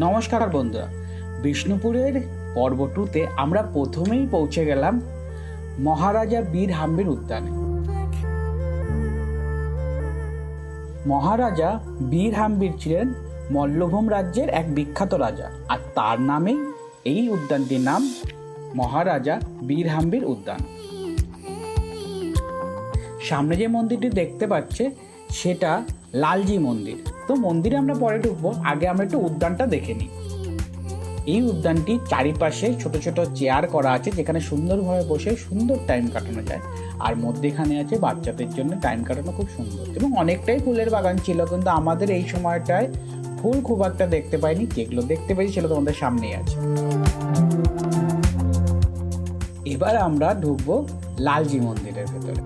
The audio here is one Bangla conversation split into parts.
নমস্কার বন্ধুরা, বিষ্ণুপুরের পর্ব 2তে আমরা প্রথমেই পৌঁছে গেলাম মহারাজা বীর হাম্বির উদ্যানে। মহারাজা বীর হাম্বির ছিলেন মল্লভূম রাজ্যের এক বিখ্যাত রাজা, আর তার নামেই এই উদ্যানটির নাম মহারাজা বীর হাম্বির উদ্যান। সামনে যে মন্দিরটি দেখতে পাচ্ছে সেটা লালজি মন্দির। তো মন্দিরে আমরা পরে ঢুকবো, আগে আমরা একটু উদ্যানটা দেখে নিই। এই উদ্যানটি চারিপাশে ছোট ছোট চেয়ার করা আছে, যেখানে সুন্দরভাবে বসে সুন্দর টাইম কাটানো যায়। আর মধ্যেখানে আছে বাচ্চাদের জন্য টাইম কাটানো খুব সুন্দর, এবং অনেকটাই ফুলের বাগান ছিল, কিন্তু আমাদের এই সময়টায় ফুল খুব একটা দেখতে পাইনি। যেগুলো দেখতে পেয়েছি সেগুলো তোমাদের সামনেই আছে। এবার আমরা ঢুকবো লালজি মন্দিরের ভেতরে।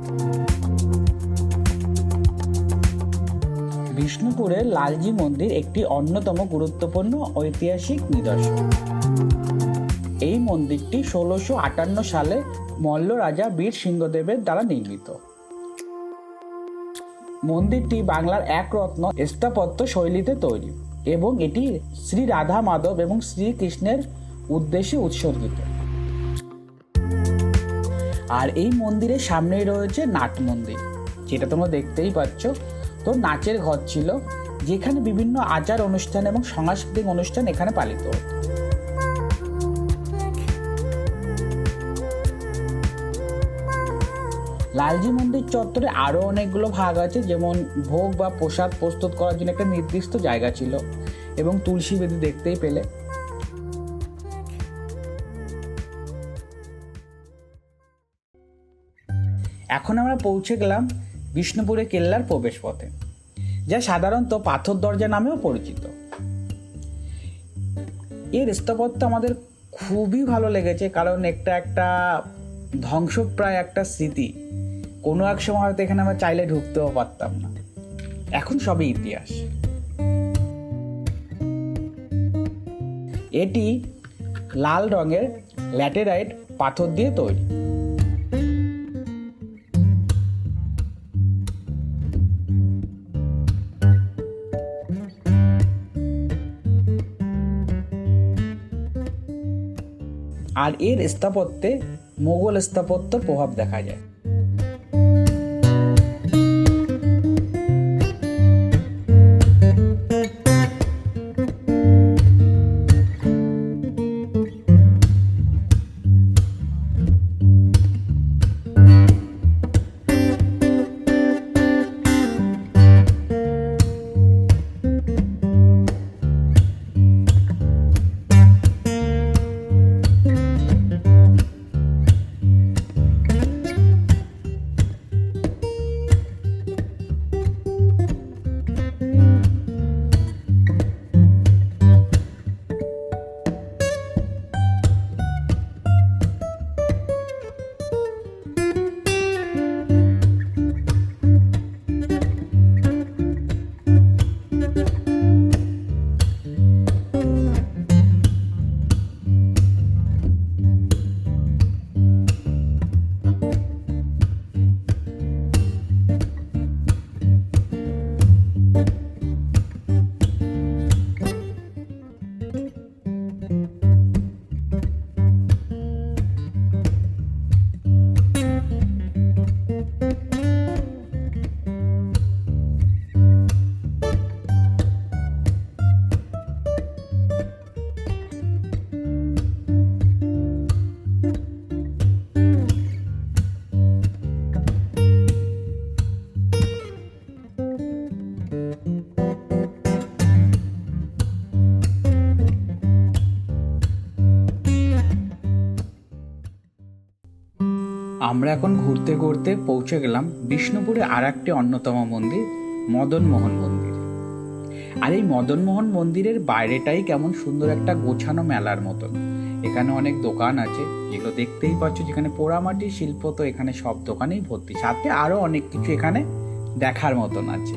বিষ্ণুপুরের লালজি মন্দির একটি অন্যতম গুরুত্বপূর্ণ ঐতিহাসিক নিদর্শন। এই মন্দিরটি 1658 সালে মল্ল রাজা বীর সিংহদেবের দ্বারা নির্মিত। মন্দিরটি বাংলার এক রত্ন স্থাপত্য শৈলীতে তৈরি, এবং এটি শ্রী রাধা মাধব এবং শ্রীকৃষ্ণের উদ্দেশ্যে উৎসর্গিত। আর এই মন্দিরের সামনেই রয়েছে নাট মন্দির, যেটা তোমরা দেখতেই পাচ্ছ। তো নাচের ঘর ছিল, যেখানে বিভিন্ন আচার অনুষ্ঠান এবং সাংস্কৃতিক অনুষ্ঠান এখানে পালিত হতো। লালজি মন্দির চত্বরে আরো অনেকগুলো ভাগ আছে, যেমন ভোগ বা প্রসাদ প্রস্তুত করার জন্য একটা নির্দিষ্ট জায়গা ছিল, এবং তুলসী বেদি দেখতেই পেলে। এখন আমরা পৌঁছে গেলাম বিষ্ণুপুরে কেল্লার প্রবেশ পথে, যা সাধারণত পাথর দরজা নামেও পরিচিত। এর স্থাপত্য আমাদের খুবই ভালো লেগেছে, কারণ একটা ধ্বংসপ্রায় একটা স্মৃতি। কোনো এক সময় হয়তো এখানে আমরা চাইলে ঢুকতেও পারতাম না, এখন সবই ইতিহাস। এটি লাল রঙের ল্যাটেরাইট পাথর দিয়ে তৈরি। আর এর স্থাপত্যে মোগল স্থাপত্যের প্রভাব দেখা যায়। আমরা এখন ঘুরতে ঘুরতে পৌঁছে গেলাম বিষ্ণুপুরে আর একটি অন্যতম মন্দির, মদন মোহন মন্দির। আর এই মদন মোহন মন্দিরের বাইরেটাই কেমন সুন্দর একটা গোছানো মেলার মতন। এখানে অনেক দোকান আছে, যেগুলো দেখতেই পাচ্ছ, যেখানে পোড়ামাটির শিল্প তো এখানে সব দোকানেই ভর্তি, সাথে আরো অনেক কিছু এখানে দেখার মতন আছে।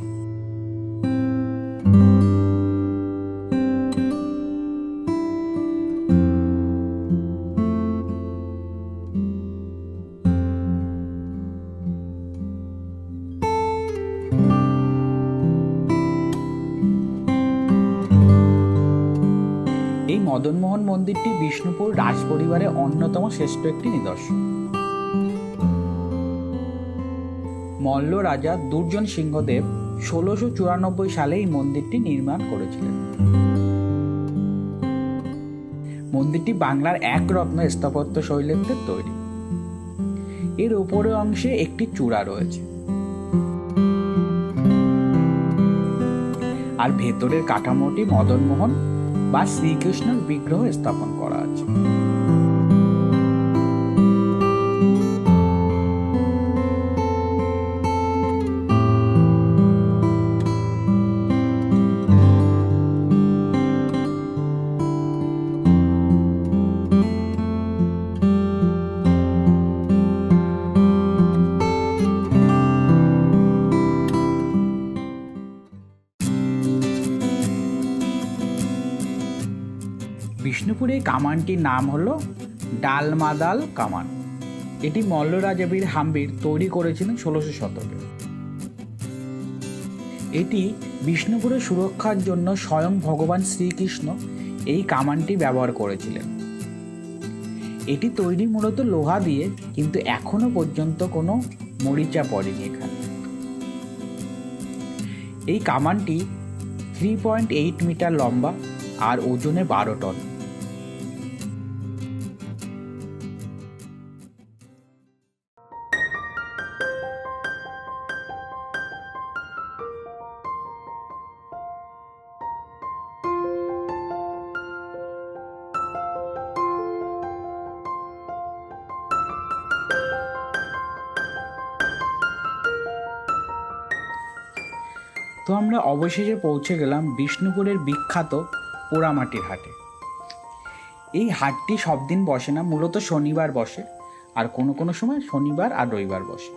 এই মদনমোহন মন্দিরটি বিষ্ণুপুর রাজ পরিবারের অন্যতম শ্রেষ্ঠ একটি নিদর্শন। মল্ল রাজা দুর্জন সিংহদেব 1694 সালে এই মন্দিরটি নির্মাণ করেছিলেন। মন্দিরটি বাংলার এক রত্ন স্থাপত্য শৈলীতে তৈরি। এর উপরের অংশে একটি চূড়া রয়েছে, আর ভেতরের কাঠামোটি মদনমোহন বা শ্রীকৃষ্ণের বিগ্রহ স্থাপন করা আছে। বিষ্ণুপুরে কামানটির নাম হলো ডালমাদাল কামান। এটি মল্ল রাজা বীর হাম্বির তৈরি করেছিলেন 1600 শতকে। এটি বিষ্ণুপুরের সুরক্ষার জন্য স্বয়ং ভগবান শ্রীকৃষ্ণ এই কামানটি ব্যবহার করেছিলেন। এটি তৈরি মূলত লোহা দিয়ে, কিন্তু এখনো পর্যন্ত কোনো মরিচা পড়েনি এখানে। এই কামানটি 3.8 মিটার লম্বা আর ওজনে 12 টন। তো আমরা অবশেষে পৌঁছে গেলাম বিষ্ণুপুরের বিখ্যাত পোড়ামাটির হাটে। এই হাটটি সব দিন বসে না, মূলত শনিবার বসে, আর কোনো সময় শনিবার আর রবিবার বসে।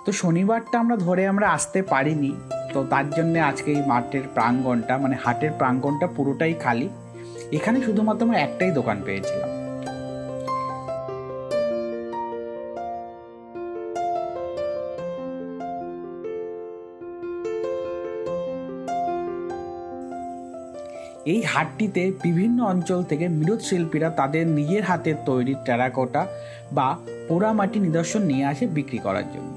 তো শনিবারটা আমরা আসতে পারিনি, তো তার জন্যে আজকে এই মাঠের প্রাঙ্গণটা, মানে হাটের প্রাঙ্গণটা পুরোটাই খালি। এখানে শুধুমাত্র আমরা একটাই দোকান পেয়েছিলাম। এই হাটটিতে বিভিন্ন অঞ্চল থেকে মৃৎশিল্পীরা তাদের নিজের হাতের তৈরি টেরাকোটা বা পোড়ামাটি নিদর্শন নিয়ে আসে বিক্রি করার জন্য।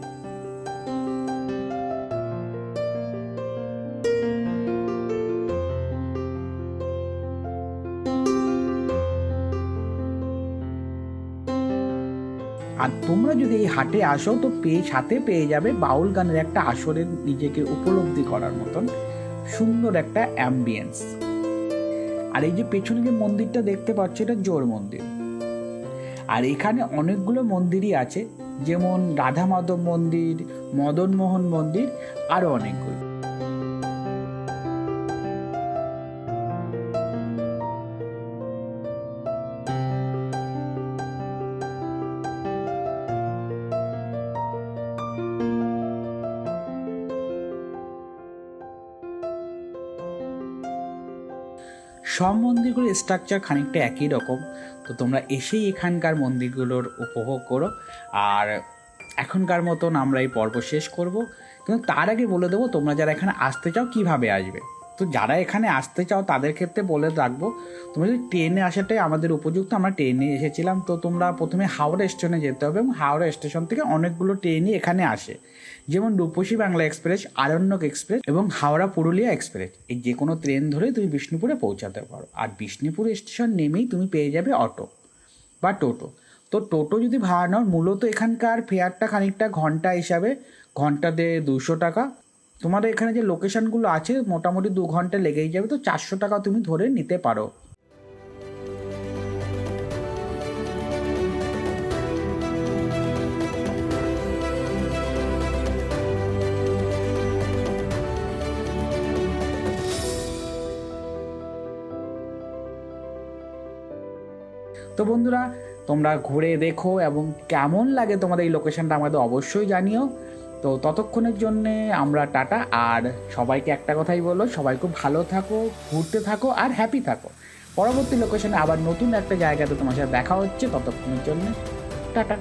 আর তোমরা যদি এই হাটে আসো তো সাথে পেয়ে যাবে বাউল গানের একটা আসরের নিজেকে উপলব্ধি করার মতন সুন্দর একটা অ্যাম্বিয়েন্স। আর এই যে পেছনে যে মন্দিরটা দেখতে পাচ্ছ, এটা জোর মন্দির। আর এখানে অনেকগুলো মন্দিরই আছে, যেমন রাধা মাধব মন্দির, মদনমোহন মন্দির, আরো অনেকগুলো। সব মন্দিরগুলোর স্ট্রাকচার খানিকটা একই রকম, তো তোমরা এসেই এখানকার মন্দিরগুলোর উপভোগ করো। আর এখনকার মতন আমরা এই পর্ব শেষ করব, কিন্তু তার আগে বলে দেবো তোমরা যারা এখানে আসতে চাও কিভাবে আসবে। তো যারা এখানে আসতে চাও তাদের ক্ষেত্রে বলে রাখবো, তোমরা যদি ট্রেনে আসাটাই আমাদের উপযুক্ত, আমরা ট্রেনে এসেছিলাম। তো তোমরা প্রথমে হাওড়া স্টেশনে যেতে হবে, এবং হাওড়া স্টেশন থেকে অনেকগুলো ট্রেনই এখানে আসে, যেমন রূপসী বাংলা এক্সপ্রেস, আরণ্যক এক্সপ্রেস এবং হাওড়া পুরুলিয়া এক্সপ্রেস। এই যে কোনো ট্রেন ধরে তুমি বিষ্ণুপুরে পৌঁছাতে পারো। আর বিষ্ণুপুর স্টেশন নেমেই তুমি পেয়ে যাবে অটো বা টোটো। তো টোটো যদি ভাড়া নাও, মূলত এখানকার ফেয়ারটা খানিকটা ঘন্টা হিসাবে, ঘন্টাতে 200 টাকা। তোমাদের এখানে যে লোকেশনগুলো আছে মোটামুটি 2 ঘন্টা লেগেই যাবে, তো 400 টাকা তুমি ধরে নিতে পারো। তো বন্ধুরা, তোমরা ঘুরে দেখো এবং কেমন লাগে তোমাদের এই লোকেশনটা আমাদের অবশ্যই জানিও। তো ততক্ষণের জন্যে আমরা টাটা। আর সবাইকে একটা কথাই বলো, সবাই খুব ভালো থাকো, ঘুরতে থাকো আর হ্যাপি থাকো। পরবর্তী লোকেশনে আবার নতুন একটা জায়গাতে তোমার সাথে দেখা হচ্ছে, ততক্ষণের জন্য টাটা।